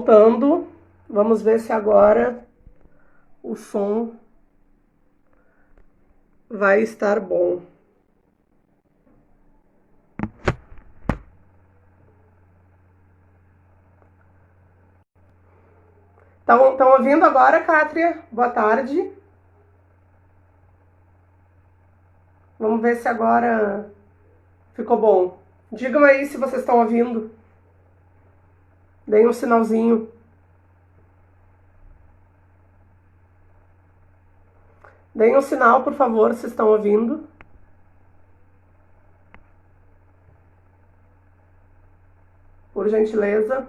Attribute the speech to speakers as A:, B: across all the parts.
A: voltando. Vamos ver se agora o som vai estar bom. Estão ouvindo agora, Cátria? Boa tarde. Vamos ver se agora ficou bom. Digam aí se vocês estão ouvindo. Deem um sinalzinho. Deem um sinal, por favor, se estão ouvindo. Por gentileza.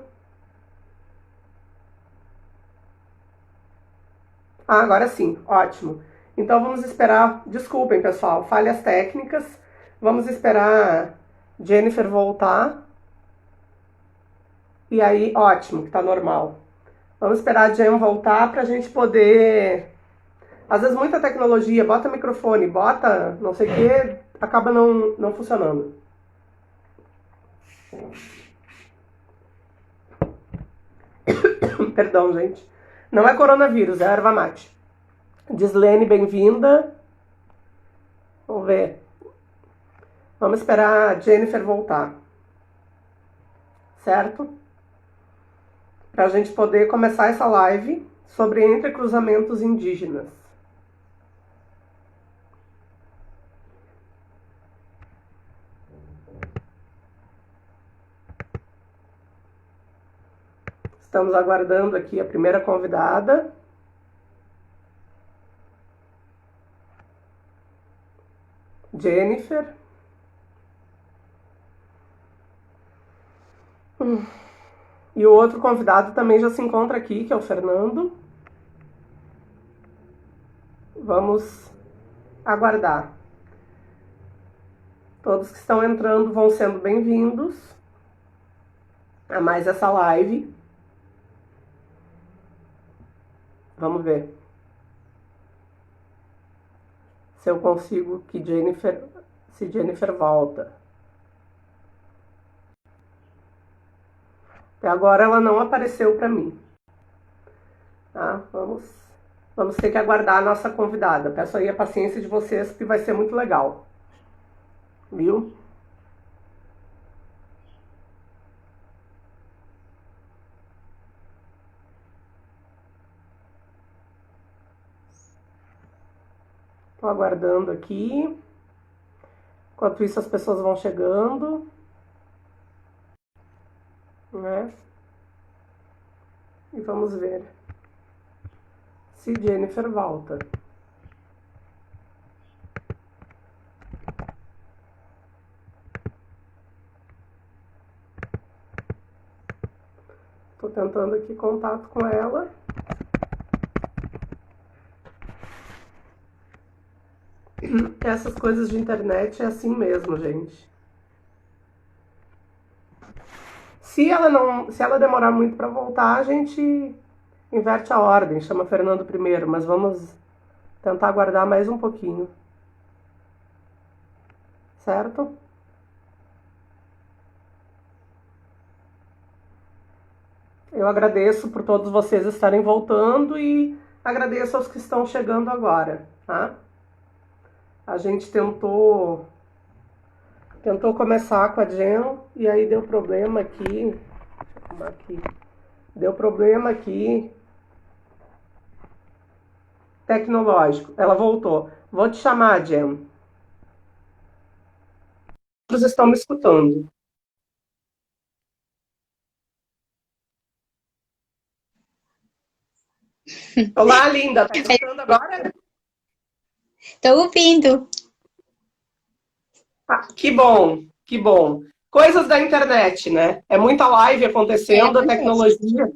A: Ah, agora sim, ótimo. Então vamos esperar, desculpem pessoal, falhas técnicas. Vamos esperar Jennifer voltar. E aí, ótimo, que tá normal. Vamos esperar a Jen voltar pra gente poder... Às vezes muita tecnologia, bota microfone, bota não sei o que, acaba não funcionando. Perdão, gente. Não é coronavírus, é erva mate. Gislene, bem-vinda. Vamos ver. Vamos esperar a Jennifer voltar. Certo? Para a gente poder começar essa live sobre entrecruzamentos indígenas. Estamos aguardando aqui a primeira convidada. Jennifer. E o outro convidado também já se encontra aqui, que é o Fernando. Vamos aguardar. Todos que estão entrando vão sendo bem-vindos a mais essa live. Vamos ver se eu consigo que Jennifer volta. Até agora ela não apareceu para mim. Tá? Vamos ter que aguardar a nossa convidada. Peço aí a paciência de vocês, que vai ser muito legal. Viu? Estou aguardando aqui. Enquanto isso, as pessoas vão chegando. Né? E vamos ver se Jennifer volta. Estou tentando aqui contato com ela. Essas coisas de internet é assim mesmo, gente. Se ela demorar muito para voltar, a gente inverte a ordem, chama Fernando primeiro, mas vamos tentar aguardar mais um pouquinho. Certo? Eu agradeço por todos vocês estarem voltando e agradeço aos que estão chegando agora, tá? A gente tentou começar com a Jen e aí deu problema aqui. Deixa eu arrumar aqui. Deu problema aqui tecnológico. Ela voltou. Vou te chamar, Jen. Todos estão me escutando. Olá, linda. Tá escutando agora?
B: Estou ouvindo.
A: Ah, que bom, que bom. Coisas da internet, né? É muita live acontecendo, a tecnologia.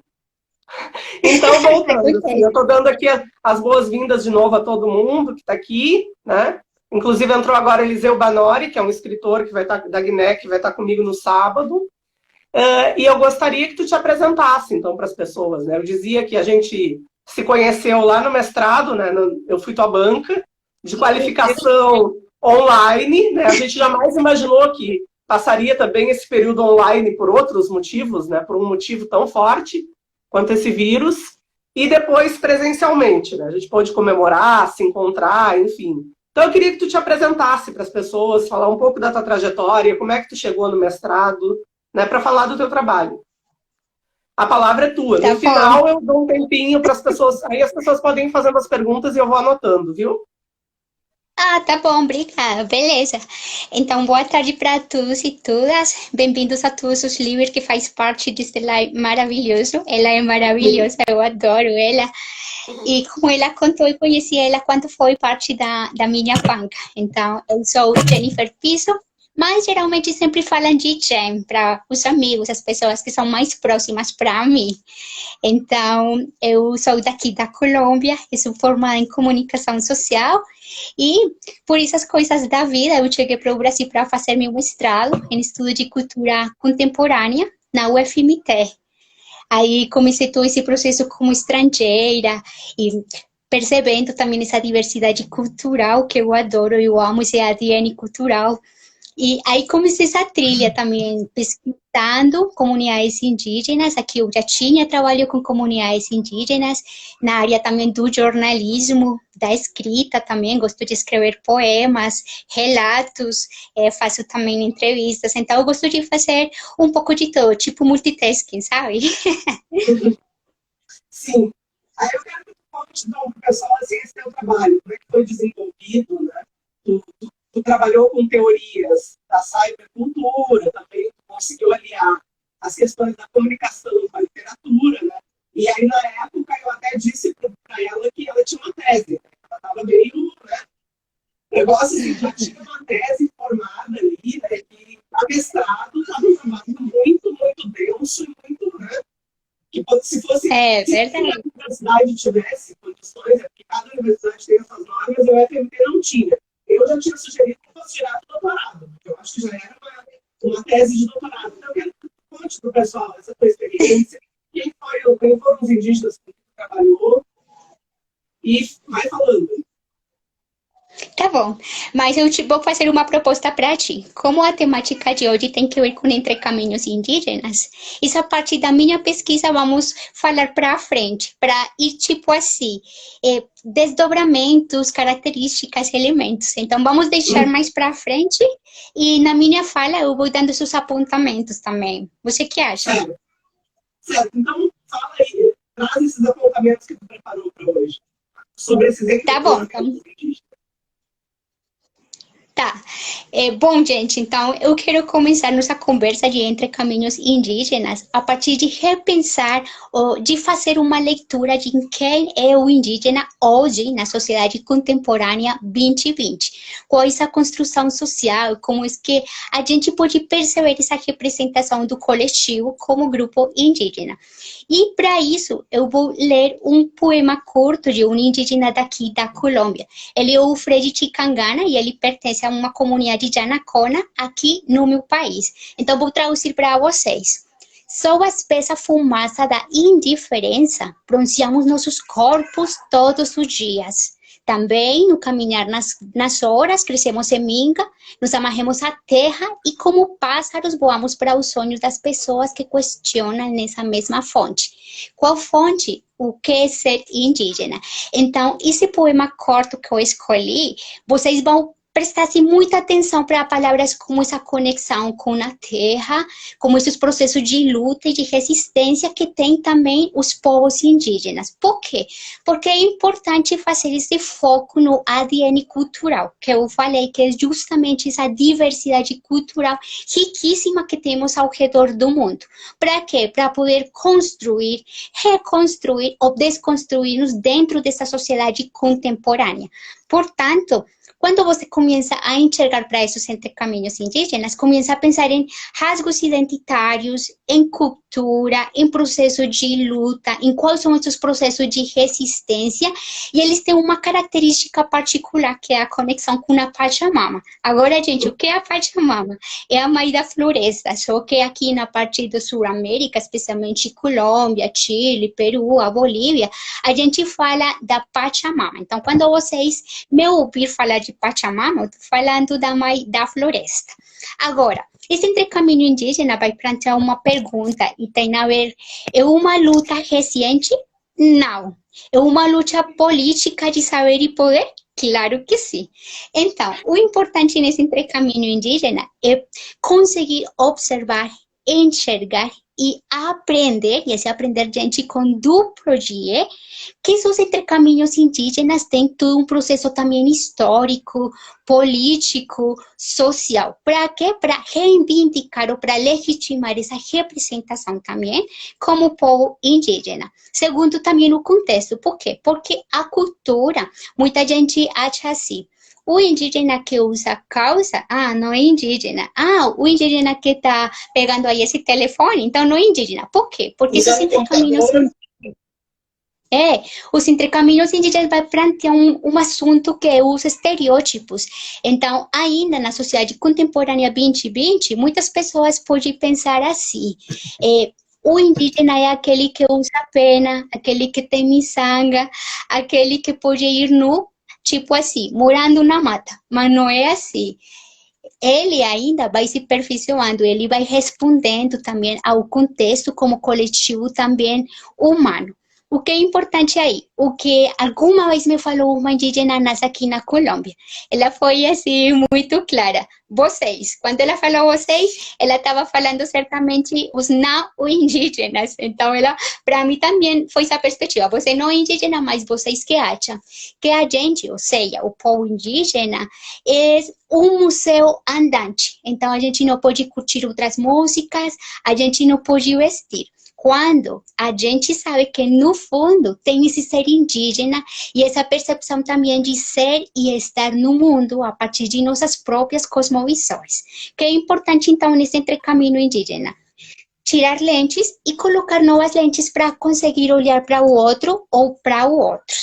A: Então, voltando, assim, eu estou dando aqui as boas-vindas de novo a todo mundo que está aqui, né? Inclusive entrou agora Eliseu Banori, que é um escritor que vai estar da Guiné, que vai estar comigo no sábado. E eu gostaria que tu te apresentasse, então, para as pessoas, né? Eu dizia que a gente se conheceu lá no mestrado, né? Eu fui tua banca de qualificação online, né? A gente jamais imaginou que passaria também esse período online por outros motivos, né? Por um motivo tão forte quanto esse vírus, e depois presencialmente, né? A gente pôde comemorar, se encontrar, enfim. Então eu queria que tu te apresentasse para as pessoas, falar um pouco da tua trajetória, como é que tu chegou no mestrado, né, para falar do teu trabalho. A palavra é tua.
B: Tá
A: No
B: bom.
A: final eu dou um tempinho para as pessoas, aí as pessoas podem ir fazendo as perguntas e eu vou anotando, viu?
B: Ah, tá bom, obrigada. Beleza. Então, boa tarde para todos e todas. Bem-vindos a todos os livros que faz parte desse live maravilhoso. Ela é maravilhosa, eu adoro ela. E como ela contou, eu conheci ela quando foi parte da minha banca. Então, eu sou Jennifer Piso, mas geralmente sempre falam de Jen para os amigos, as pessoas que são mais próximas para mim. Então, eu sou daqui da Colômbia, eu sou formada em comunicação social e por essas coisas da vida eu cheguei para o Brasil para fazer meu mestrado em estudo de cultura contemporânea na UFMT. Aí comecei todo esse processo como estrangeira e percebendo também essa diversidade cultural que eu adoro, eu amo esse ADN cultural. E aí comecei essa trilha também, pesquisando comunidades indígenas. Aqui eu já tinha trabalho com comunidades indígenas, na área também do jornalismo, da escrita também, gosto de escrever poemas, relatos, faço também entrevistas. Então eu gosto de fazer um pouco de todo, tipo multitasking, sabe?
A: Sim. Aí eu quero que tu conte para o pessoal assim, esse teu trabalho, como é que foi desenvolvido, né? Tu trabalhou com teorias da cybercultura, também tu conseguiu aliar as questões da comunicação com a literatura, né? E aí, na época, eu até disse para ela que ela tinha uma tese, né? Ela estava meio, né? Negócio assim, já tinha uma tese formada ali, né? E a mestrado estava um trabalho muito, muito denso e muito, né? Que se fosse, se a
B: Verdade.
A: universidade tivesse condições, é porque cada universidade tem essas normas, e a UFMT não tinha. Eu já tinha sugerido que fosse direto do doutorado, porque eu acho que já era uma tese de doutorado. Então, eu quero que tu conte para o pessoal essa tua experiência, quem foram os indígenas com que tu trabalhou, e vai falando.
B: Tá bom, mas eu vou fazer uma proposta para ti. Como a temática de hoje tem que ver com entre caminhos indígenas, isso a partir da minha pesquisa vamos falar para frente, para ir tipo assim, desdobramentos, características, elementos. Então vamos deixar mais para frente e na minha fala eu vou dando seus apontamentos também. Você que acha?
A: Certo. Certo. Então, fala aí, traz esses apontamentos que tu preparou para hoje, sobre esses
B: Tá bom, então.
A: indígenas.
B: Tá. Bom, gente, então eu quero começar nossa conversa de Entre Caminhos Indígenas a partir de repensar ou de fazer uma leitura de quem é o indígena hoje na sociedade contemporânea 2020. Qual é essa construção social, como é que a gente pode perceber essa representação do coletivo como grupo indígena. E para isso eu vou ler um poema curto de um indígena daqui da Colômbia. Ele é o Fred Chicangana e ele pertence a uma comunidade Yanacona aqui no meu país. Então vou traduzir para vocês. Sob a espessa fumaça da indiferença, pronunciamos nossos corpos todos os dias. Também, no caminhar nas horas, crescemos em minga, nos amarremos à terra e, como pássaros, voamos para os sonhos das pessoas que questionam nessa mesma fonte. Qual fonte? O que é ser indígena? Então, esse poema curto que eu escolhi, vocês vão prestar muita atenção para palavras como essa conexão com a terra, como esses processos de luta e de resistência que tem também os povos indígenas. Por quê? Porque é importante fazer esse foco no ADN cultural, que eu falei que é justamente essa diversidade cultural riquíssima que temos ao redor do mundo. Para quê? Para poder construir, reconstruir ou desconstruir-nos dentro dessa sociedade contemporânea. Portanto, quando você começa a enxergar para esses entre caminhos indígenas, começa a pensar em rasgos identitários, em cultura, em processo de luta, em quais são esses processos de resistência, e eles têm uma característica particular, que é a conexão com a Pachamama. Agora, gente, o que é a Pachamama? É a mãe da floresta, só que aqui na parte do Sul-América, especialmente Colômbia, Chile, Peru, a Bolívia, a gente fala da Pachamama. Então, quando vocês me ouvir falar de Pachamama, eu estou falando da mãe da floresta. Agora, Esse intercaminho indígena vai plantear uma pergunta e tem a ver, é uma luta recente? Não. É uma luta política de saber e poder? Claro que sim. Então, o importante nesse intercaminho indígena é conseguir observar, enxergar e aprender, e esse aprender, gente, com duplo G, que esses intercaminhos indígenas têm todo um processo também histórico, político, social. Para quê? Para reivindicar ou para legitimar essa representação também como povo indígena. Segundo também o contexto. Por quê? Porque a cultura, muita gente acha assim, o indígena que usa calça, não é indígena. O indígena que está pegando aí esse telefone, então não é indígena. Por quê? Porque esses intercaminhos... os intercaminhos indígenas vai plantear um assunto que é os estereótipos. Então, ainda na sociedade contemporânea 2020, muitas pessoas podem pensar assim, o indígena é aquele que usa pena, aquele que tem miçanga, aquele que pode ir nu, tipo assim, morando na mata. Mas não é assim. Ele ainda vai se aperfeiçoando, ele vai respondendo também ao contexto como coletivo também humano. O que é importante aí? O que alguma vez me falou uma indígena nasce aqui na Colômbia. Ela foi assim muito clara. Vocês, quando ela falou vocês, ela estava falando certamente os não indígenas. Então, ela, para mim também foi essa perspectiva. Você não é indígena, mas vocês que acham que a gente, ou seja, o povo indígena, é um museu andante. Então, a gente não pode curtir outras músicas, a gente não pode vestir. Quando a gente sabe que, no fundo, tem esse ser indígena e essa percepção também de ser e estar no mundo a partir de nossas próprias cosmovisões. Que é importante, então, nesse intercaminho indígena? Tirar lentes e colocar novas lentes para conseguir olhar para o outro ou para o outros.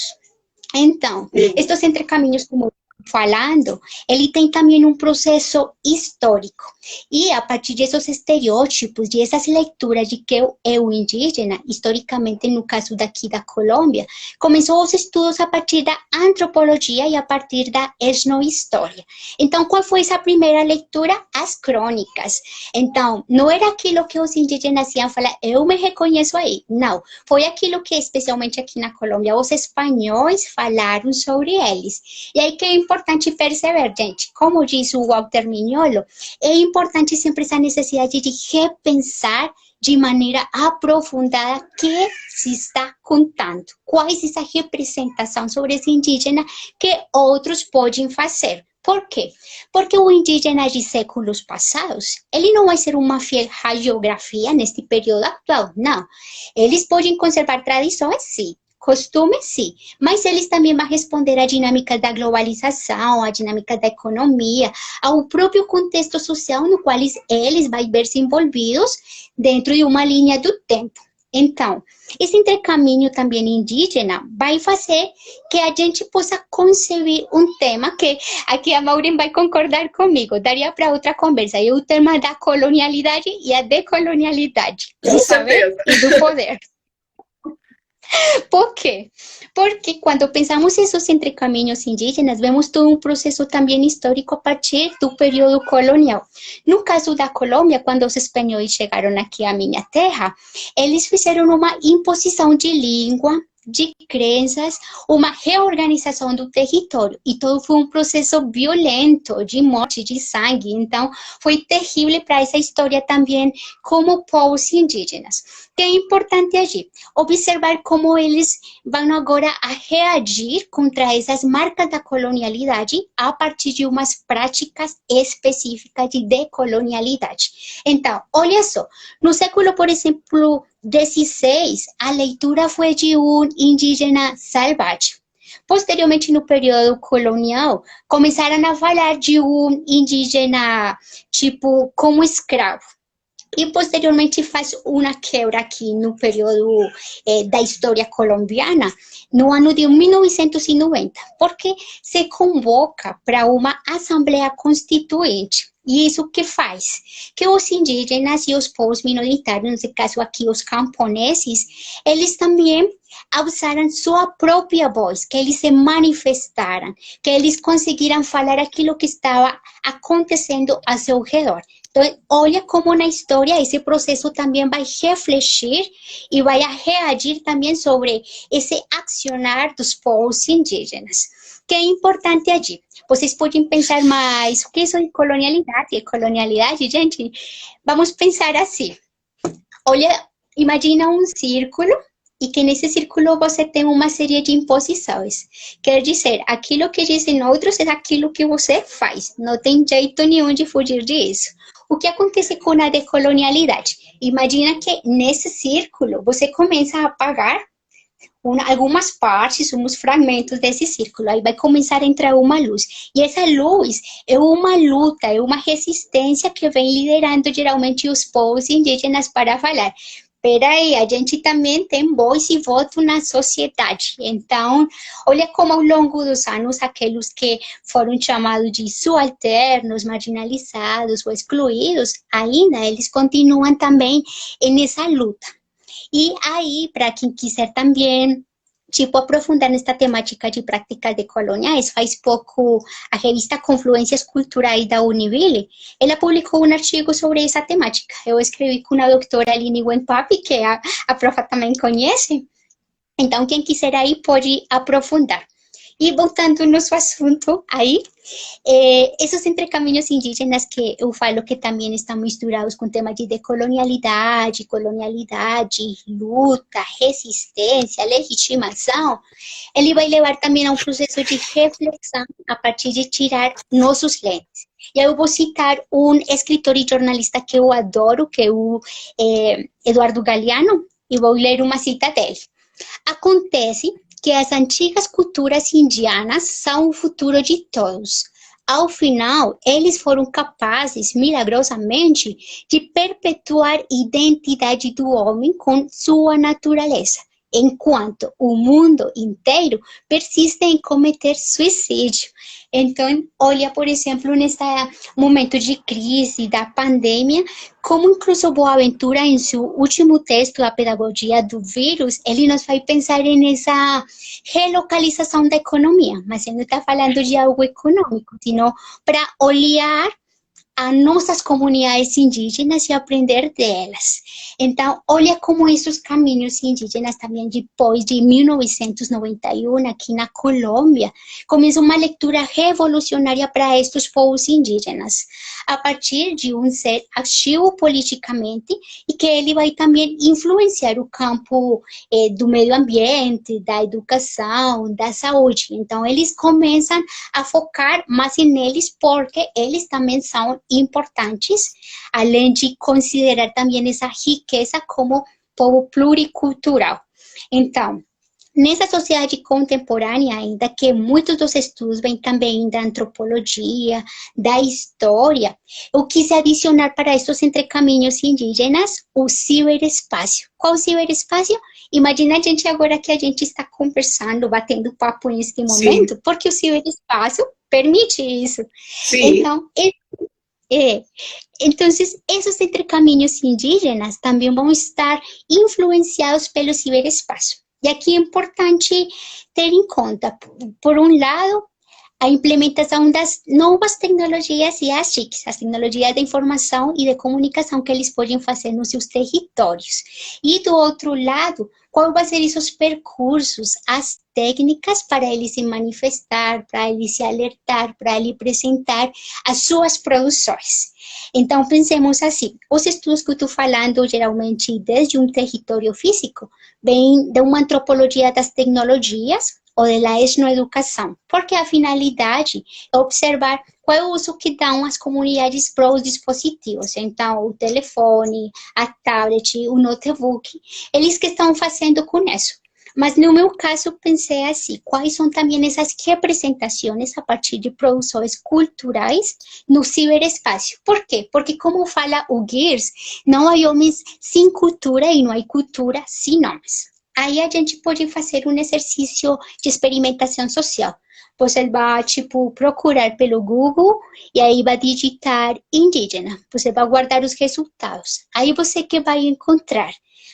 B: Então, estes intercaminhos, como falando, ele tem também um processo histórico. E a partir desses estereótipos, de essas leituras de que é o indígena, historicamente, no caso daqui da Colômbia, começou os estudos a partir da antropologia e a partir da etnohistória. Então, qual foi essa primeira leitura? As crônicas. Então, não era aquilo que os indígenas iam falar, eu me reconheço aí. Não, foi aquilo que, especialmente aqui na Colômbia, os espanhóis falaram sobre eles. E aí que é importante perceber, gente, como diz o Walter Mignolo, é importante sempre essa necessidade de repensar de maneira aprofundada o que se está contando. Quais essa representação sobre esse indígena que outros podem fazer. Por quê? Porque o indígena de séculos passados, ele não vai ser uma fiel radiografia neste período atual, não. Eles podem conservar tradições, sim. Costumes, sim, mas eles também vão responder à dinâmica da globalização, à dinâmica da economia, ao próprio contexto social no qual eles vão ver-se envolvidos dentro de uma linha do tempo. Então, esse intercaminho também indígena vai fazer que a gente possa conceber um tema que aqui a Maureen vai concordar comigo, daria para outra conversa, é o tema da colonialidade e a decolonialidade, do saber e do poder. Por quê? Porque quando pensamos nesses intercaminhos indígenas, vemos todo um processo também histórico a partir do período colonial. No caso da Colômbia, quando os espanhóis chegaram aqui à minha terra, eles fizeram uma imposição de língua, de crenças, uma reorganização do território. E todo foi um processo violento, de morte, de sangue. Então, foi terrível para essa história também como povos indígenas. Que é importante agir, observar como eles vão agora a reagir contra essas marcas da colonialidade a partir de umas práticas específicas de decolonialidade. Então, olha só, no século, por exemplo, 16, a leitura foi de um indígena salvage. Posteriormente, no período colonial, começaram a falar de um indígena, tipo, como escravo. E, posteriormente, faz uma quebra aqui no período da história colombiana, no ano de 1990, porque se convoca para uma Assembleia Constituinte. E isso que faz? Que os indígenas e os povos minoritários, nesse caso aqui os camponeses, eles também usaram sua própria voz, que eles se manifestaram, que eles conseguiram falar aquilo que estava acontecendo ao seu redor. Então, olha como na história esse processo também vai refletir e vai reagir também sobre esse accionar dos povos indígenas. Que é importante agir. Vocês podem pensar mais, o que é isso de colonialidade? Colonialidade, gente, vamos pensar assim. Olha, imagina um círculo e que nesse círculo você tem uma série de imposições. Quer dizer, aquilo que dizem outros é aquilo que você faz. Não tem jeito nenhum de fugir disso. O que acontece com a decolonialidade? Imagina que nesse círculo você começa a apagar algumas partes, uns fragmentos desse círculo. Aí vai começar a entrar uma luz. E essa luz é uma luta, é uma resistência que vem liderando geralmente os povos indígenas para falar. Peraí, a gente também tem voz e voto na sociedade. Então, olha como ao longo dos anos, aqueles que foram chamados de subalternos, marginalizados ou excluídos, ainda eles continuam também nessa luta. E aí, para quem quiser também, tipo, aprofundar nesta temática de práticas decoloniais, faz pouco a revista Confluências Culturais da Univille, ela publicou um artigo sobre essa temática. Eu escrevi com a doutora Aline Wenpapi, que a profa também conhece. Então, quem quiser aí pode aprofundar. E voltando no nosso assunto aí, esses entrecaminhos indígenas que eu falo que também estão misturados com o tema de decolonialidade, colonialidade, luta, resistência, legitimação, ele vai levar também a um processo de reflexão a partir de tirar nossos lentes. E aí eu vou citar um escritor e jornalista que eu adoro, que é o Eduardo Galeano, e vou ler uma cita dele. Acontece que as antigas culturas indianas são o futuro de todos. Ao final, eles foram capazes, milagrosamente, de perpetuar a identidade do homem com sua natureza, enquanto o mundo inteiro persiste em cometer suicídio. Então, olha, por exemplo, nesse momento de crise da pandemia, como incluso Boaventura, em seu último texto, A Pedagogia do Vírus, ele nos faz pensar nessa relocalização da economia, mas ele não está falando de algo econômico, sino para olhar a nossas comunidades indígenas e aprender delas. Então, olha como esses caminhos indígenas também depois de 1991, aqui na Colômbia, começa uma leitura revolucionária para estes povos indígenas, a partir de um ser ativo politicamente e que ele vai também influenciar o campo do meio ambiente, da educação, da saúde. Então, eles começam a focar mais neles porque eles também são importantes, além de considerar também essa riqueza como povo pluricultural. Então, nessa sociedade contemporânea, ainda que muitos dos estudos vêm também da antropologia, da história, eu quis adicionar para estes entrecaminhos indígenas o ciberespaço. Qual ciberespaço? Imagina a gente agora que a gente está conversando, batendo papo neste momento, porque o ciberespaço permite isso.
A: Sim.
B: Então, então, esses entrecaminhos indígenas também vão estar influenciados pelo ciberespaço. E aqui é importante ter em conta, por um lado, a implementação das novas tecnologias e as TICs, as tecnologias de informação e de comunicação que eles podem fazer nos seus territórios. E, do outro lado, qual vai ser esses percursos, as técnicas para eles se manifestar, para eles se alertar, para eles apresentar as suas produções. Então, pensemos assim, os estudos que eu estou falando, geralmente, desde um território físico, vêm de uma antropologia das tecnologias, ou da etnoeducação, porque a finalidade é observar qual é o uso que dão as comunidades para os dispositivos. Então, o telefone, a tablet, o notebook, eles que estão fazendo com isso. Mas no meu caso, pensei assim, quais são também essas representações a partir de produções culturais no ciberespaço. Por quê? Porque, como fala o Gears, não há homens sem cultura e não há cultura sem homens. Aí a gente pode fazer um exercício de experimentação social. Você vai, tipo, procurar pelo Google e aí vai digitar indígena. Você vai guardar os resultados. Aí você que vai encontrar.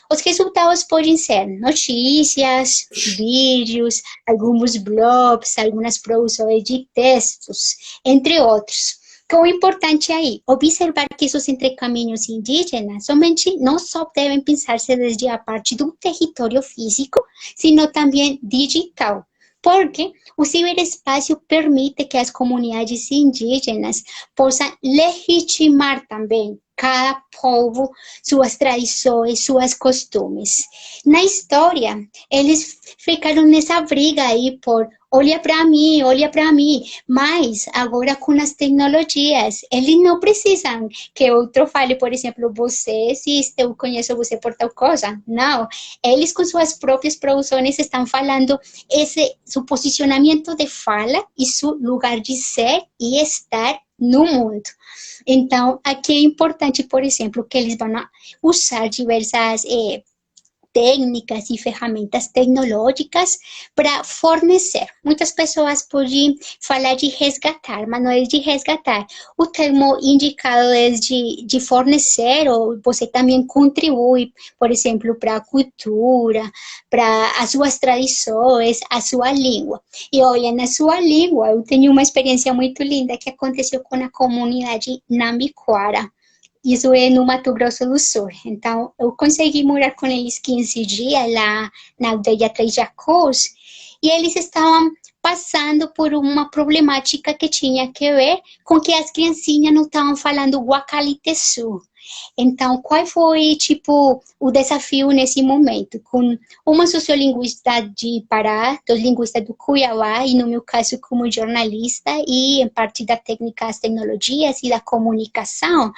B: Os resultados podem ser notícias, vídeos, alguns blogs, algumas produções de textos, entre outros. qual é importante aí? Observar que esses entrecaminhos indígenas somente não só devem pensar-se desde a parte do território físico, sino também digital. Porque o ciberespaço permite que as comunidades indígenas possam legitimar também cada povo, suas tradições, suas costumes. Na história, eles ficaram nessa briga aí por olha para mim, mas agora com as tecnologias, eles não precisam que outro fale, por exemplo, você, se eu conheço você por tal coisa. Não, eles com suas próprias produções estão falando seu posicionamento de fala e seu lugar de ser e estar no mundo. Então, aqui é importante, por exemplo, que eles vão usar diversas técnicas e ferramentas tecnológicas para fornecer. Muitas pessoas podem falar de resgatar, mas não é de resgatar. O termo indicado é de fornecer, ou você também contribui, por exemplo, para a cultura, para as suas tradições, a sua língua. E olha, na sua língua, eu tenho uma experiência muito linda que aconteceu com a comunidade Nambiquara. Isso é no Mato Grosso do Sul. Então, eu consegui morar com eles 15 dias lá na aldeia Três Jacós, e eles estavam passando por uma problemática que tinha que ver com que as criancinhas não estavam falando Guacaliteçu. Então, qual foi, tipo, o desafio nesse momento? Com uma sociolinguista de Pará, dos linguistas do Cuiabá, e no meu caso como jornalista, e em parte da técnica, das tecnologias e da comunicação,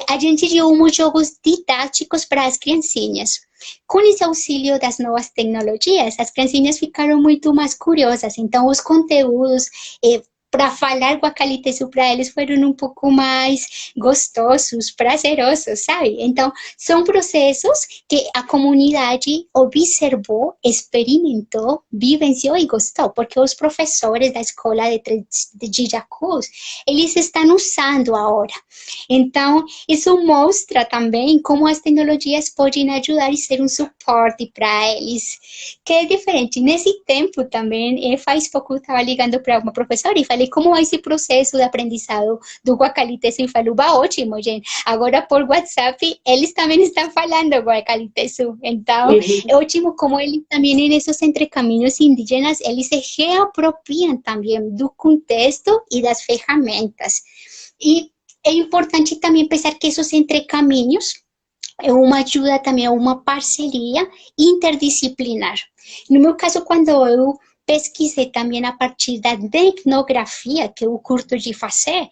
B: a gente deu uns jogos didáticos para as criancinhas. Com esse auxílio das novas tecnologias, as criancinhas ficaram muito mais curiosas. Então, os conteúdos para falar Guacaliteçu para eles foram um pouco mais gostosos, prazerosos, sabe? Então, são processos que a comunidade observou, experimentou, vivenciou e gostou, porque os professores da escola de Jacuz, eles estão usando agora. Então, isso mostra também como as tecnologias podem ajudar e ser um suporte para eles, que é diferente. Nesse tempo também, faz pouco eu estava ligando para uma professora e falei, como é esse processo de aprendizado do Guacaliteçu? E falou, ótimo, gente. Agora, por WhatsApp, eles também estão falando Guacaliteçu. Então, é ótimo como eles também, nesses entrecaminhos indígenas, eles se reapropriam também do contexto e das ferramentas. E é importante também pensar que esses entrecaminhos é uma ajuda também, é uma parceria interdisciplinar. No meu caso, quando eu pesquisei também a partir da etnografia, que eu curto de fazer,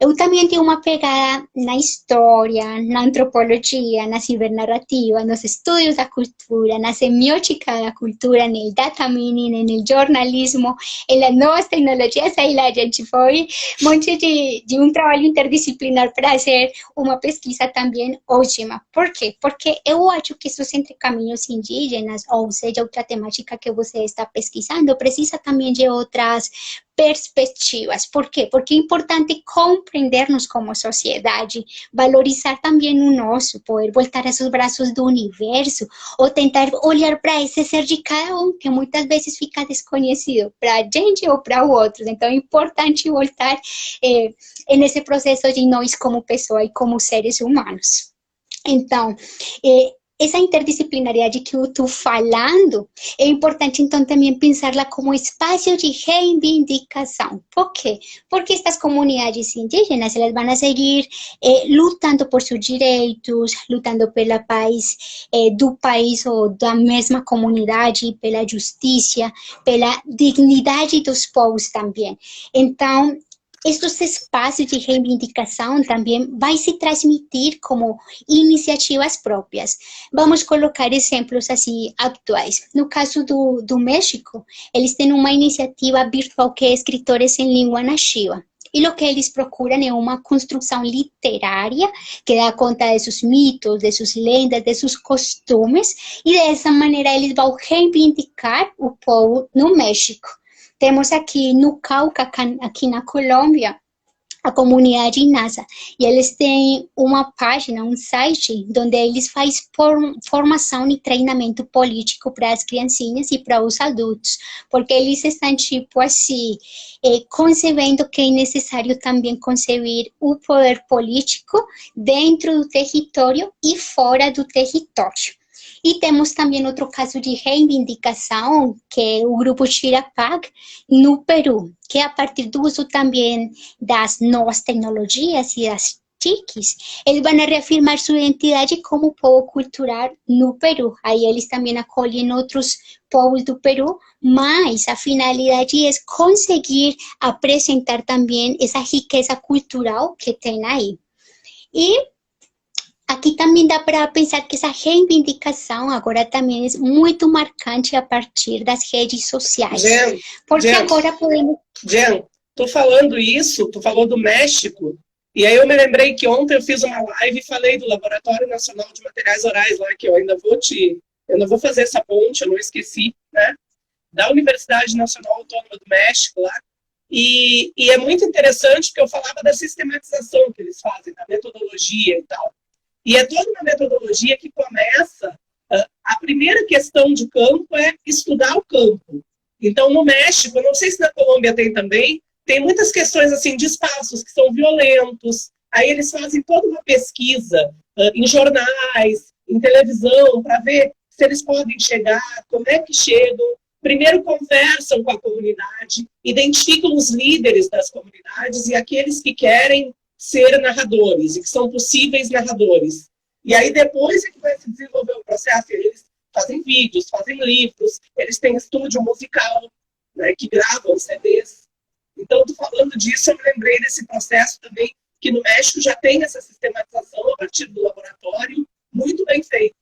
B: eu também tenho uma pegada na história, na antropologia, na cibernarrativa, nos estudos da cultura, na semiótica da cultura, no data mining, no jornalismo, nas novas tecnologias. Aí lá a gente foi um monte de um trabalho interdisciplinar para fazer uma pesquisa também ótima. Por quê? Porque eu acho que esses entrecaminhos indígenas, ou seja, outra temática que você está pesquisando, precisa também de outras perspectivas. Por quê? Porque é importante compreendernos como sociedade, valorizar também o nosso, poder voltar a seus braços do universo, ou tentar olhar para esse ser de cada um, que muitas vezes fica desconhecido para a gente ou para o outro. Então, é importante voltar nesse processo de nós como pessoa e como seres humanos. Então, essa interdisciplinariedade que eu estou falando, é importante, então, também pensá-la como espaço de reivindicação. Por quê? Porque estas comunidades indígenas, elas vão seguir lutando por seus direitos, lutando pela paz do país ou da mesma comunidade, pela justiça, pela dignidade dos povos também. Então, estes espaços de reivindicação também vai se transmitir como iniciativas próprias. Vamos colocar exemplos assim atuais. No caso do México, eles têm uma iniciativa virtual que é Escritores em Língua Nativa. E o que eles procuram é uma construção literária que dá conta de seus mitos, de suas lendas, de seus costumes, e dessa maneira eles vão reivindicar o povo no México. Temos aqui no Cauca, aqui na Colômbia, a comunidade NASA. E eles têm uma página, um site, onde eles fazem formação e treinamento político para as criancinhas e para os adultos, porque eles estão, tipo assim, concebendo que é necessário também conceber o poder político dentro do território e fora do território. E temos também outro caso de reivindicação, que é o grupo Chirapag, no Peru, que a partir do uso também das novas tecnologias e das TICs, eles vão reafirmar sua identidade como povo cultural no Peru. Aí eles também acolhem outros povos do Peru, mas a finalidade é conseguir apresentar também essa riqueza cultural que tem aí. E aqui também dá para pensar que essa reivindicação agora também é muito marcante a partir das redes sociais. Porque agora podemos...
A: Jen, tô falando isso, tu falou do México, e aí eu me lembrei que ontem eu fiz uma live e falei do Laboratório Nacional de Materiais Orais lá, que eu ainda vou fazer essa ponte, eu não esqueci, né? Da Universidade Nacional Autônoma do México lá. E é muito interessante porque eu falava da sistematização que eles fazem, da metodologia e tal. E é toda uma metodologia que começa, a primeira questão de campo é estudar o campo. Então, no México, eu não sei se na Colômbia tem também, tem muitas questões assim de espaços que são violentos. Aí eles fazem toda uma pesquisa em jornais, em televisão, para ver se eles podem chegar, como é que chegam. Primeiro conversam com a comunidade, identificam os líderes das comunidades e aqueles que querem ser narradores e que são possíveis narradores. E aí depois é que vai se desenvolver o processo. Eles fazem vídeos, fazem livros, eles têm estúdio musical, né, que gravam CDs. Então, tô falando disso, eu me lembrei desse processo também, que no México já tem essa sistematização a partir do laboratório, muito bem feito.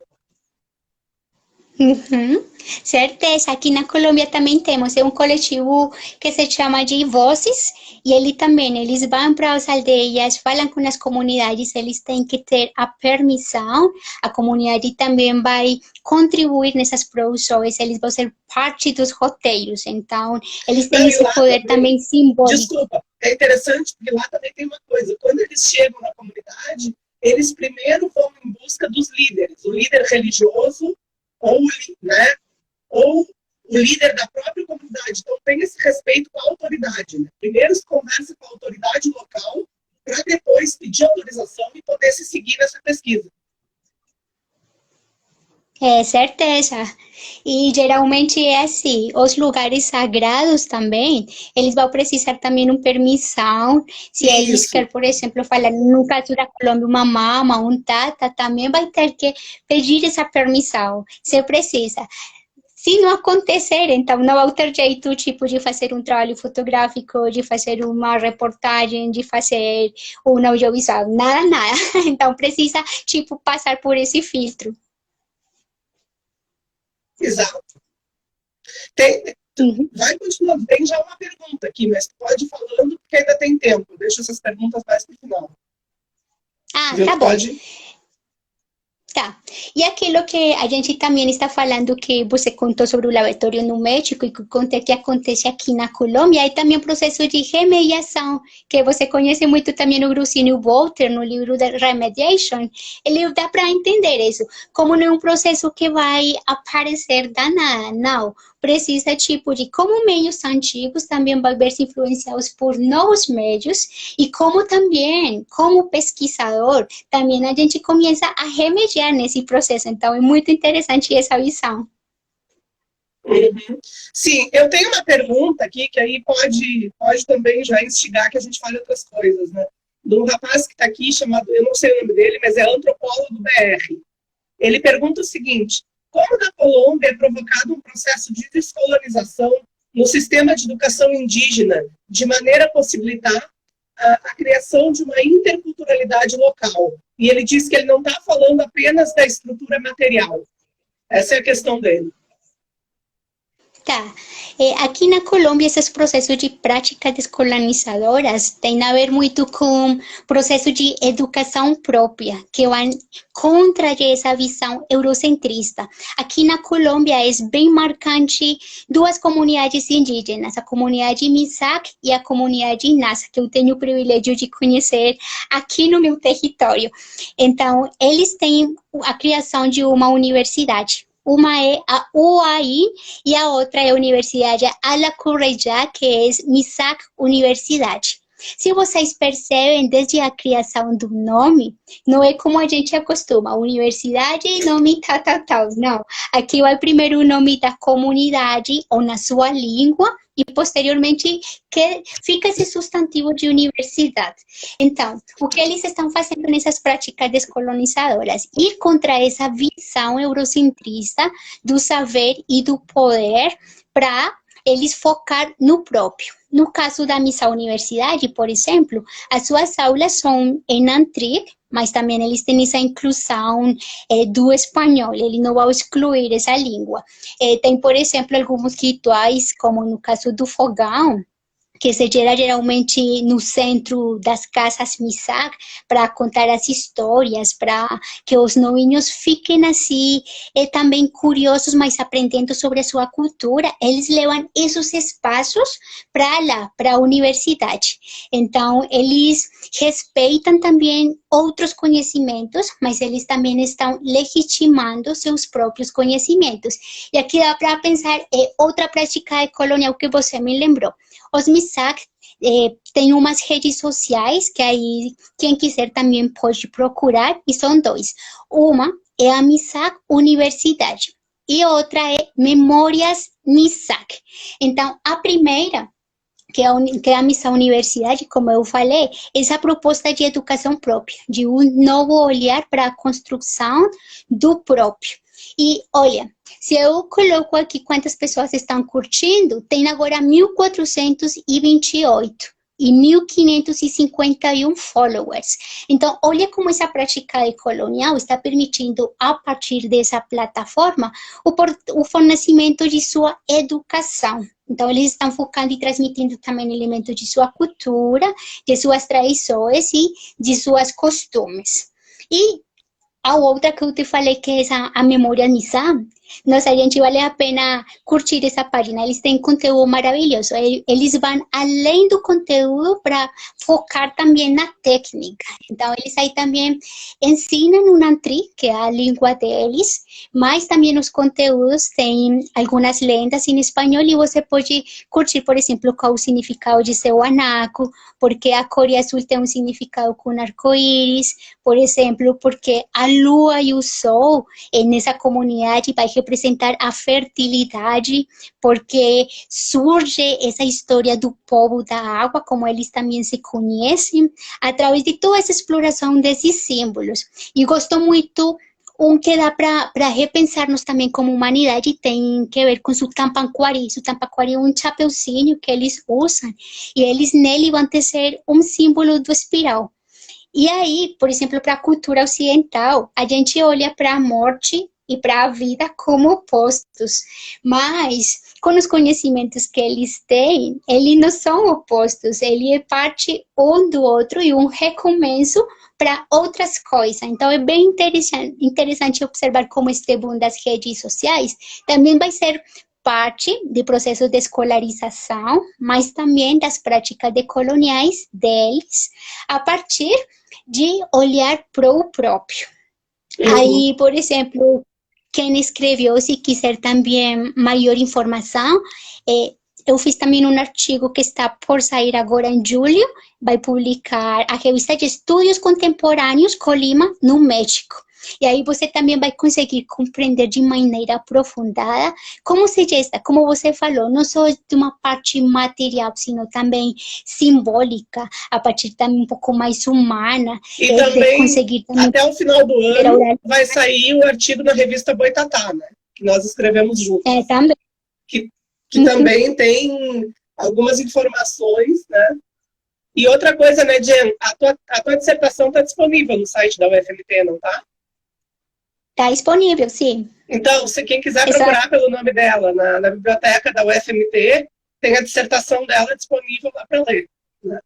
B: Uhum. Certeza, aqui na Colômbia também temos, é um coletivo que se chama de Vozes, e eles vão para as aldeias, falam com as comunidades, eles têm que ter a permissão, a comunidade também vai contribuir nessas produções, eles vão ser parte dos roteiros, então eles têm esse poder também simbólico.
A: Desculpa, é interessante porque lá também tem uma coisa, quando eles chegam na comunidade, eles primeiro vão em busca dos líderes, o líder religioso, ou o líder da própria comunidade. Então, tem esse respeito com a autoridade. Né? Primeiro se conversa com a autoridade local, para depois pedir autorização e poder se seguir nessa pesquisa.
B: É, certeza. E geralmente é assim, os lugares sagrados também, eles vão precisar também uma permissão. Se eles querem, por exemplo, falar no caso da Colômbia, uma mama, um tata, também vai ter que pedir essa permissão, se precisa. Se não acontecer, então não vai ter jeito, tipo, de fazer um trabalho fotográfico, de fazer uma reportagem, de fazer um audiovisual, nada, nada. Então precisa, tipo, passar por esse filtro.
A: Exato. Vai continuando. Tem já uma pergunta aqui, mas pode ir falando, porque ainda tem tempo. Deixa essas perguntas mais para o final.
B: Ah, tá bom. Tá. E aquilo que a gente também está falando, que você contou sobre o laboratório no México e que acontece aqui na Colômbia, e também o processo de remediação, que você conhece muito também o Grusino Walter, no livro da Remediation. Ele dá para entender isso, como não é um processo que vai aparecer da nada, não. Precisa, tipo, de como meios antigos também vão ver-se influenciados por novos meios e como também, como pesquisador, também a gente começa a remediar nesse processo. Então, é muito interessante essa visão.
A: Uhum. Sim, eu tenho uma pergunta aqui que aí pode também já instigar que a gente fale outras coisas, né? De um rapaz que está aqui chamado, eu não sei o nome dele, mas é antropólogo BR. Ele pergunta o seguinte: como na Colômbia é provocado um processo de descolonização no sistema de educação indígena, de maneira a possibilitar a criação de uma interculturalidade local? E ele diz que ele não está falando apenas da estrutura material. Essa é a questão dele.
B: Tá. Aqui na Colômbia, esses processos de práticas descolonizadoras têm a ver muito com processo de educação própria, que vão contra essa visão eurocentrista. Aqui na Colômbia é bem marcante duas comunidades indígenas, a comunidade Misak e a comunidade Nasa, que eu tenho o privilégio de conhecer aqui no meu território. Então, eles têm a criação de uma universidade. Uma é a UAI e a outra é a Universidade Alacurreyá, que é Misak Universidade. Se vocês percebem, desde a criação do nome, não é como a gente acostuma, universidade, nome tal. Não, aqui vai primeiro o nome da comunidade ou na sua língua e posteriormente que fica esse substantivo de universidade. Então, o que eles estão fazendo nessas práticas descolonizadoras? Ir contra essa visão eurocentrista do saber e do poder para eles focar no próprio. No caso da Missa Universidade, por exemplo, as suas aulas são em Antrig, mas também eles têm essa inclusão do espanhol, ele não vai excluir essa língua. Tem, por exemplo, alguns rituais, como no caso do fogão, que se gera geralmente no centro das casas Misak, para contar as histórias, para que os novinhos fiquem assim, também curiosos, mas aprendendo sobre a sua cultura. Eles levam esses espaços para lá, para a universidade. Então, eles respeitam também outros conhecimentos, mas eles também estão legitimando seus próprios conhecimentos. E aqui dá para pensar, outra prática colonial que você me lembrou. Os Misak tem umas redes sociais que aí quem quiser também pode procurar, e são dois. Uma é a Misak Universidade e outra é Memórias Misak. Então, a primeira, que é a Missa Universidade, como eu falei, essa proposta de educação própria, de um novo olhar para a construção do próprio. E, olha, se eu coloco aqui quantas pessoas estão curtindo, tem agora 1.428 e 1.551 followers. Então, olha como essa prática colonial está permitindo, a partir dessa plataforma, o fornecimento de sua educação. Então, eles estão focando e transmitindo também elementos de sua cultura, de suas tradições e de seus costumes. E a outra que eu te falei, que é a Memória Nizam, nossa, gente, vale a pena curtir essa página, eles têm conteúdo maravilhoso, eles vão além do conteúdo para focar também na técnica. Então, eles aí também ensinam o Nantri, que é a língua deles, mas também os conteúdos têm algumas lendas em espanhol e você pode curtir, por exemplo, qual o significado de seu anaco, porque a cor azul tem um significado com arco-íris, por exemplo, porque a lua e o sol nessa comunidade vai representar a fertilidade, porque surge essa história do povo da água, como eles também se conhecem, através de toda essa exploração desses símbolos. E gosto muito, que dá para repensarmos também como humanidade, tem que ver com o tampaquari. O tampaquari é um chapeuzinho que eles usam, e eles nele vão tecer um símbolo do espiral. E aí, por exemplo, para a cultura ocidental, a gente olha para a morte e para a vida como opostos, mas com os conhecimentos que eles têm, eles não são opostos, ele é parte um do outro e um recomeço para outras coisas. Então, é bem interessante observar como este boom das redes sociais também vai ser parte do processo de escolarização, mas também das práticas decoloniais deles, a partir de olhar para o próprio. Aí, por exemplo, quem escreveu, se quiser também maior informação, eu fiz também um artigo que está por sair agora em julho, vai publicar a revista de Estudos Contemporâneos Colima, no México. E aí você também vai conseguir compreender de maneira aprofundada como se gesta, como você falou, não só de uma parte material, sino também simbólica, a partir também um pouco mais humana.
A: E também, até o final do ano, vai sair o artigo na revista Boitatá, né? Que nós escrevemos juntos.
B: Também.
A: Que também tem algumas informações, né? E outra coisa, né, Jen? A tua dissertação está disponível no site da UFMT, não tá?
B: Está disponível, sim.
A: Então, se quem quiser
B: Exato.
A: procurar pelo nome dela na biblioteca da UFMT, tem a dissertação dela disponível lá para ler. Né?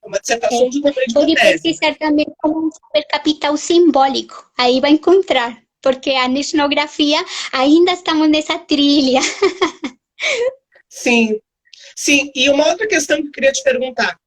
A: É uma dissertação de uma grande
B: Pode
A: tese.
B: pesquisar também como um supercapital simbólico. Aí vai encontrar, porque a etnografia ainda estamos nessa trilha.
A: Sim, sim. E uma outra questão que eu queria te perguntar.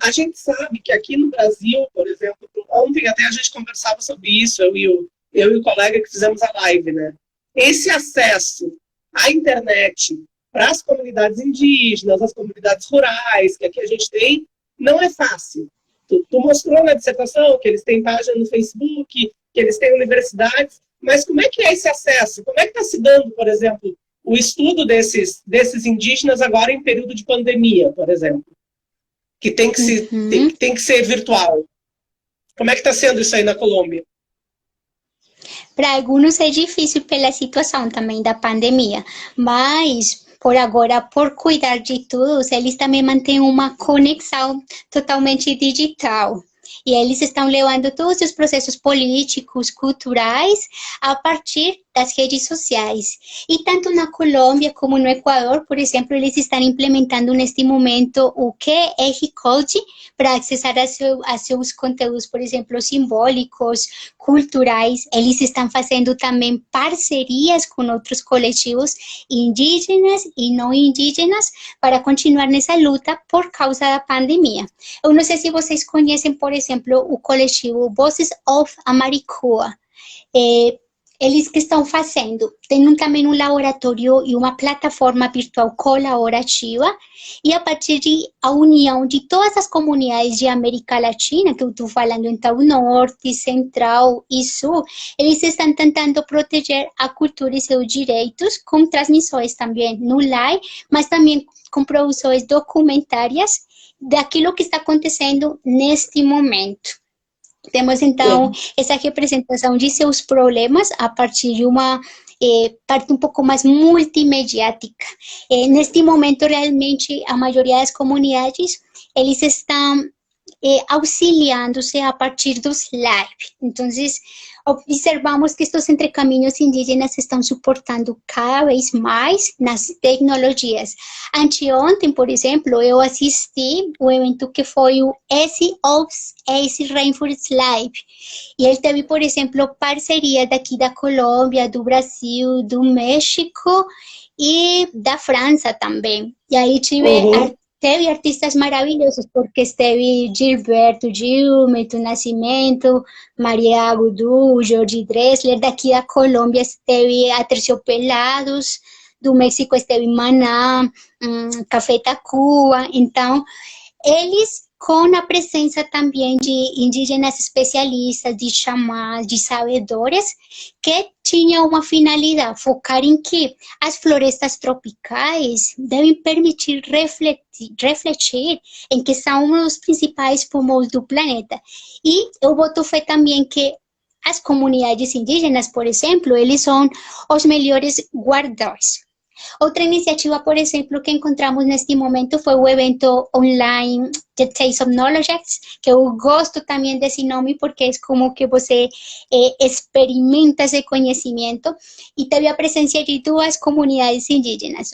A: A gente sabe que aqui no Brasil, por exemplo, ontem até a gente conversava sobre isso, eu e o colega que fizemos a live, né? Esse acesso à internet para as comunidades indígenas, as comunidades rurais, que aqui a gente tem, não é fácil. Tu mostrou na dissertação que eles têm página no Facebook, que eles têm universidades, mas como é que é esse acesso? Como é que está se dando, por exemplo, o estudo desses indígenas agora em período de pandemia, por exemplo? Que tem que ser virtual. Como é que está sendo isso aí na Colômbia?
B: Para alguns é difícil pela situação também da pandemia, mas por agora, por cuidar de todos, eles também mantêm uma conexão totalmente digital. E eles estão levando todos os processos políticos, culturais, a partir das redes sociais. E tanto na Colômbia como no Equador, por exemplo, eles estão implementando neste momento o QR Code para acessar a seus conteúdos, por exemplo, simbólicos, culturais. Eles estão fazendo também parcerias com outros coletivos indígenas e não indígenas para continuar nessa luta por causa da pandemia. Eu não sei se vocês conhecem, por exemplo, o coletivo Voices of Amaricua. Eles que estão fazendo, tem também um laboratório e uma plataforma virtual colaborativa, e a partir de a união de todas as comunidades de América Latina, que eu estou falando então Norte, Central e Sul, eles estão tentando proteger a cultura e seus direitos com transmissões também no live, mas também com produções documentárias daquilo que está acontecendo neste momento. Temos, então, essa representação de seus problemas a partir de uma parte um pouco mais multimediática. Neste momento, realmente, a maioria das comunidades, eles estão auxiliando-se a partir dos lives. Então, observamos que estes entrecaminhos indígenas estão suportando cada vez mais nas tecnologias. Anteontem, por exemplo, eu assisti o evento que foi o Ace Rainforest Live. E ele teve, por exemplo, parceria daqui da Colômbia, do Brasil, do México e da França também. E aí teve artistas maravilhosos, porque esteve Gilberto Gil, Milton Nascimento, Maria Agudu, Jorge Drexler, daqui da Colômbia esteve Aterciopelados, do México esteve Maná, Café Tacuba. Então, eles, com a presença também de indígenas especialistas, de xamãs, de sabedores, que tinha uma finalidade, focar em que as florestas tropicais devem permitir refletir em que são um dos principais pulmões do planeta. E eu boto fé também que as comunidades indígenas, por exemplo, eles são os melhores guardiões. Outra iniciativa, por exemplo, que encontramos neste momento foi o evento online The Taste of Knowledge, que eu gosto também desse nome porque é como que você experimenta esse conhecimento, e teve a presença de duas comunidades indígenas.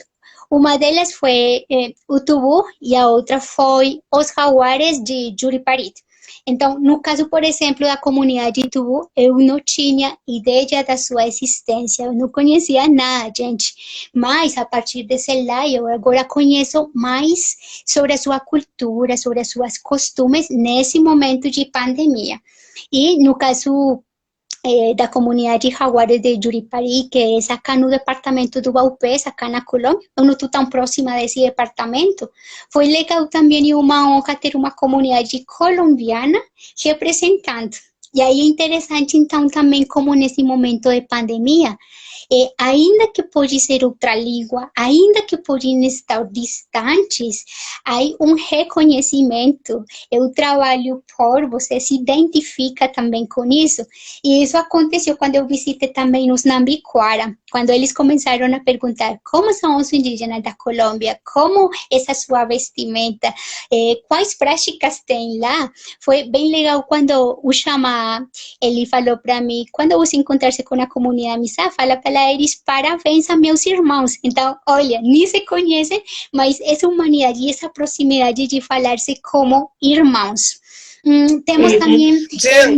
B: Uma delas foi o Tubu e a outra foi os Jaguares de Juripari. Então, no caso, por exemplo, da comunidade Tubu, eu não tinha ideia da sua existência, eu não conhecia nada, gente. Mas, a partir desse live, eu agora conheço mais sobre a sua cultura, sobre as suas costumes nesse momento de pandemia. E, no caso da comunidade Jaguares de Juripari, que é acá no departamento do Baupés, acá na Colômbia, eu não estou tão próxima desse departamento. Foi legal também e uma honra ter uma comunidade colombiana representando. E aí é interessante, então, também como nesse momento de pandemia, ainda que pode ser outra língua, ainda que podem estar distantes, há um reconhecimento, eu trabalho por, você se identifica também com isso, e isso aconteceu quando eu visitei também os Nambiquara, quando eles começaram a perguntar como são os indígenas da Colômbia, como essa sua vestimenta, quais práticas tem lá. Foi bem legal quando o Xamã, ele falou para mim, quando você encontrar-se com a comunidade Missá, fala para eles, parabéns a meus irmãos. Então, olha, nem se conhecem, mas essa humanidade e essa proximidade de falar-se como irmãos. Temos também
A: Jen,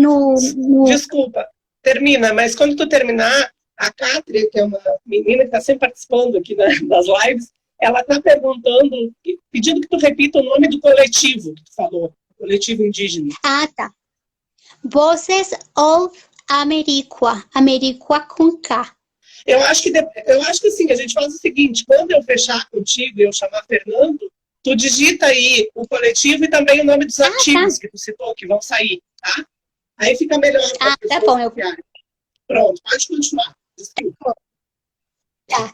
A: desculpa, termina, mas quando tu terminar, a Cátria, que é uma menina que está sempre participando aqui das lives, ela está perguntando, pedindo que tu repita o nome do coletivo que tu falou, coletivo indígena.
B: Ah, tá. Voces of Americua, Americua com K.
A: Eu acho que assim, a gente faz o seguinte, quando eu fechar contigo e eu chamar Fernando, tu digita aí o coletivo e também o nome dos artigos que tu citou, que vão sair, tá? Aí fica melhor para as pessoas.
B: Tá bom.
A: Pronto, pode continuar. Desculpa.
B: Tá.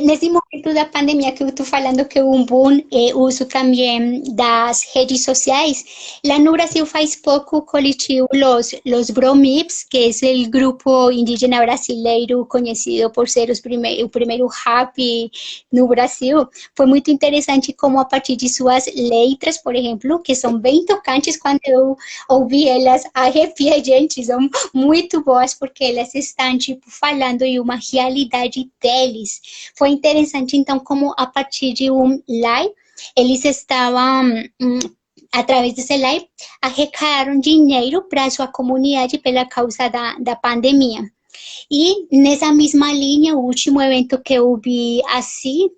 B: Nesse momento da pandemia que eu estou falando que um boom uso também das redes sociais, lá no Brasil faz pouco o coletivo Los Bromips, que é o grupo indígena brasileiro conhecido por ser o primeiro rap no Brasil. Foi muito interessante como a partir de suas letras, por exemplo, que são bem tocantes, quando eu ouvi elas, arrepiei, gente, são muito boas porque elas estão tipo falando de uma realidade deles. Foi interessante, então, como a partir de um live, eles estavam, através desse live, arrecadaram dinheiro para a sua comunidade pela causa da pandemia. E nessa mesma linha, o último evento que eu vi assim,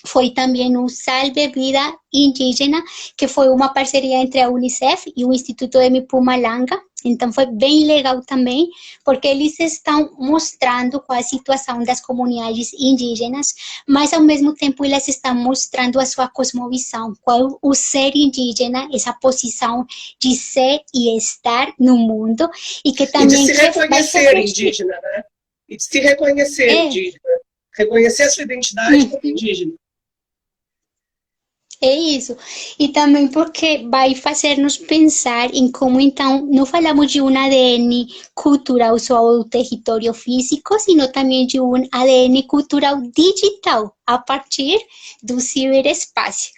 B: foi também um Salve Vida Indígena, que foi uma parceria entre a Unicef e o Instituto de Mpumalanga. Então, foi bem legal também, porque eles estão mostrando qual a situação das comunidades indígenas, mas, ao mesmo tempo, eles estão mostrando a sua cosmovisão, qual o ser indígena, essa posição de ser e estar no mundo, e que também...
A: E de se reconhecer indígena, né? E de se reconhecer indígena. Reconhecer a sua identidade como indígena.
B: É isso. E também porque vai fazer-nos pensar em como, então, não falamos de um ADN cultural só ao território físico, sino também de um ADN cultural digital, a partir do ciberespaço.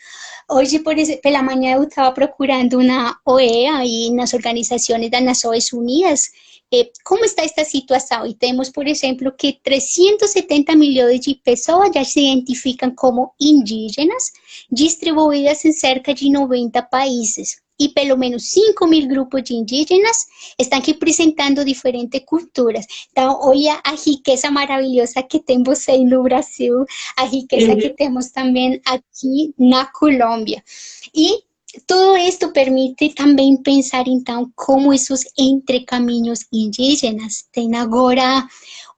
B: Hoje, por exemplo, pela manhã, eu estava procurando na OEA e nas organizações das Nações Unidas como está esta situação. E temos, por exemplo, que 370 milhões de pessoas já se identificam como indígenas, distribuídas em cerca de 90 países. E pelo menos 5.000 grupos de indígenas estão representando diferentes culturas. Então, olha a riqueza maravilhosa que tem você no Brasil, a riqueza que temos também aqui na Colômbia. E tudo isto permite também pensar, então, como esses entrecaminhos indígenas têm agora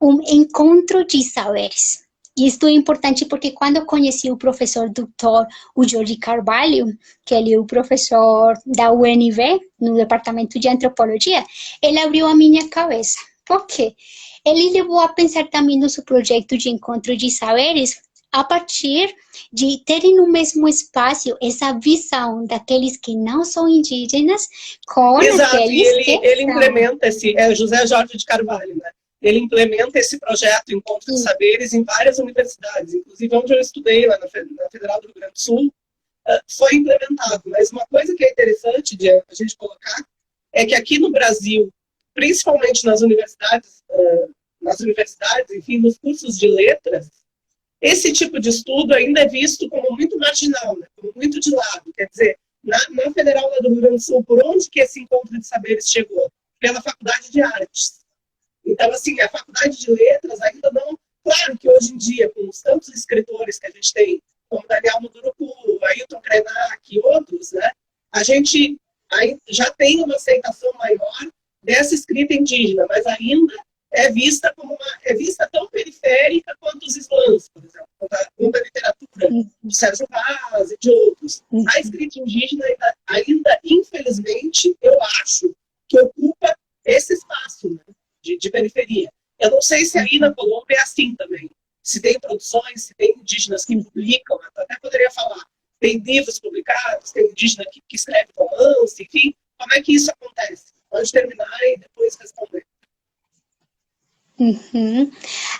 B: um encontro de saberes. E isso é importante porque quando eu conheci o professor doutor Jorge Carvalho, que ele é o professor da UNV, no departamento de antropologia, ele abriu a minha cabeça. Por quê? Ele levou a pensar também no seu projeto de encontro de saberes a partir de terem no mesmo espaço essa visão daqueles que não são indígenas com aqueles que
A: ele implementa esse, José Jorge de Carvalho, né? Ele implementa esse projeto Encontro de Saberes em várias universidades, inclusive onde eu estudei, lá na Federal do Rio Grande do Sul, foi implementado. Mas uma coisa que é interessante de a gente colocar é que aqui no Brasil, principalmente nas universidades, enfim, nos cursos de letras, esse tipo de estudo ainda é visto como muito marginal, né? Como muito de lado. Quer dizer, na Federal do Rio Grande do Sul, por onde que esse encontro de saberes chegou? Pela Faculdade de Artes. Então, assim, a Faculdade de Letras ainda não... Claro que hoje em dia, com os tantos escritores que a gente tem, como Daniel Munduruku, Ailton Krenak e outros, né? A gente já tem uma aceitação maior dessa escrita indígena, mas ainda é vista tão periférica quanto os slams, por exemplo, quanto a literatura de Sérgio Vaz e de outros. A escrita indígena ainda, infelizmente, eu acho que ocupa esse espaço, né, de periferia. Eu não sei se aí na Colômbia é assim também. Se tem produções, se tem indígenas que publicam, eu até poderia falar, tem livros publicados, tem indígena que escreve romance, enfim, como é que isso acontece? Pode terminar e depois responder.
B: Uhum.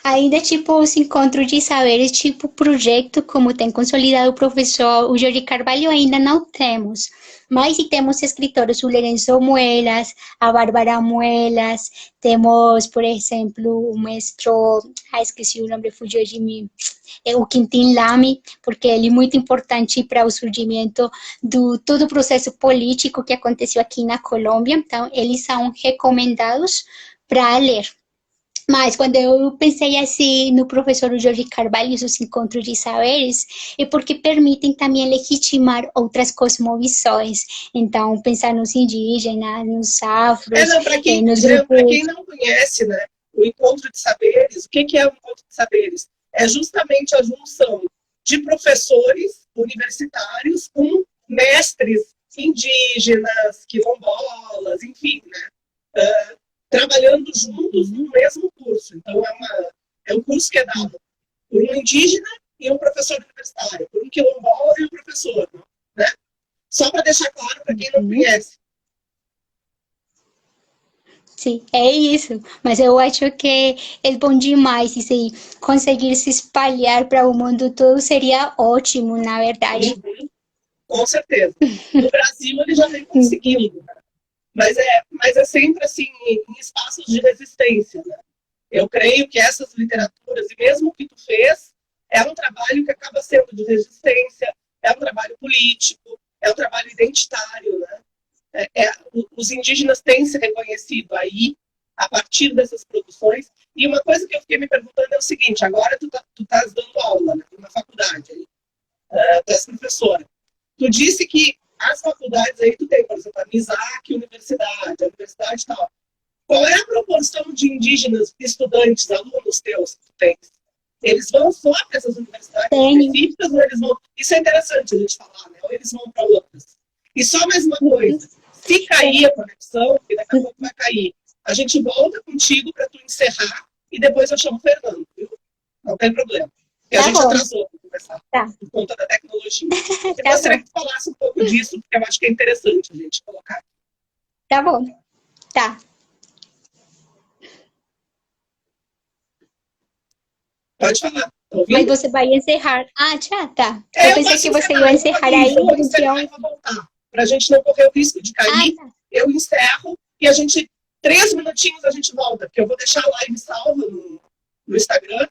B: Ainda, tipo, os encontros de saberes, tipo, projeto, como tem consolidado o professor, o Jorge Carvalho, ainda não temos. Mas se temos escritores, o Lourenço Muelas, a Bárbara Muelas, temos, por exemplo, o mestre, esqueci o nome, fugiu de mim, o Quintin Lamy, porque ele é muito importante para o surgimento do todo o processo político que aconteceu aqui na Colômbia. Então, eles são recomendados para ler. Mas quando eu pensei assim no professor Jorge Carvalho e os encontros de saberes, é porque permitem também legitimar outras cosmovisões. Então, pensar nos indígenas, nos afros,
A: Não, para quem,
B: nos
A: quem
B: grupos.
A: não conhece, né, o encontro de saberes, o que é o encontro de saberes? É justamente a junção de professores universitários com mestres indígenas, quilombolas, enfim, né? Trabalhando juntos no mesmo curso. Então, é um curso que é dado por um indígena e um professor universitário, por um quilombola e um professor, né? Só para deixar claro para quem não conhece.
B: Sim, é isso. Mas eu acho que é bom demais e se conseguir se espalhar para o mundo todo seria ótimo, na verdade.
A: Uhum, com certeza. No Brasil, ele já vem conseguindo, né? Mas é sempre assim, em espaços de resistência, né? Eu creio que essas literaturas, e mesmo o que tu fez, é um trabalho que acaba sendo de resistência, é um trabalho político, é um trabalho identitário, né? Os indígenas têm se reconhecido aí, a partir dessas produções. E uma coisa que eu fiquei me perguntando é o seguinte, agora tu estás dando aula, né, numa faculdade, aí, tu és professora. Tu disse que as faculdades aí tu tem, por exemplo, a MISAC, a universidade e tal. Qual é a proporção de indígenas estudantes, alunos teus que tu tens? Eles vão só para essas universidades específicas ou eles vão... Isso é interessante a gente falar, né? Ou eles vão para outras. E só mais uma coisa. Se cair a conexão, que daqui a pouco vai cair, a gente volta contigo para tu encerrar e depois eu chamo o Fernando, viu? Não tem problema. Porque a gente atrasou para conversar por conta da tecnologia. Eu gostaria que tu falasse um pouco disso, porque eu acho que é interessante a gente colocar.
B: Tá bom. Tá.
A: Pode falar.
B: Mas você vai encerrar. Ah, já tá.
A: Eu
B: pensei que você ia encerrar aí.
A: Eu vou encerrar e vou voltar. Para a gente não correr o risco de cair, eu encerro e a gente, 3 minutinhos a gente volta, porque eu vou deixar a live salva no Instagram,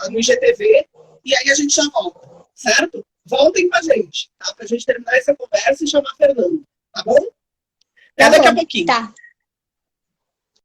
A: no IGTV, e aí a gente já volta, certo? Voltem com a gente, tá? Para a gente terminar essa conversa e chamar a Fernando, tá bom? Até daqui a pouquinho.
B: Tá.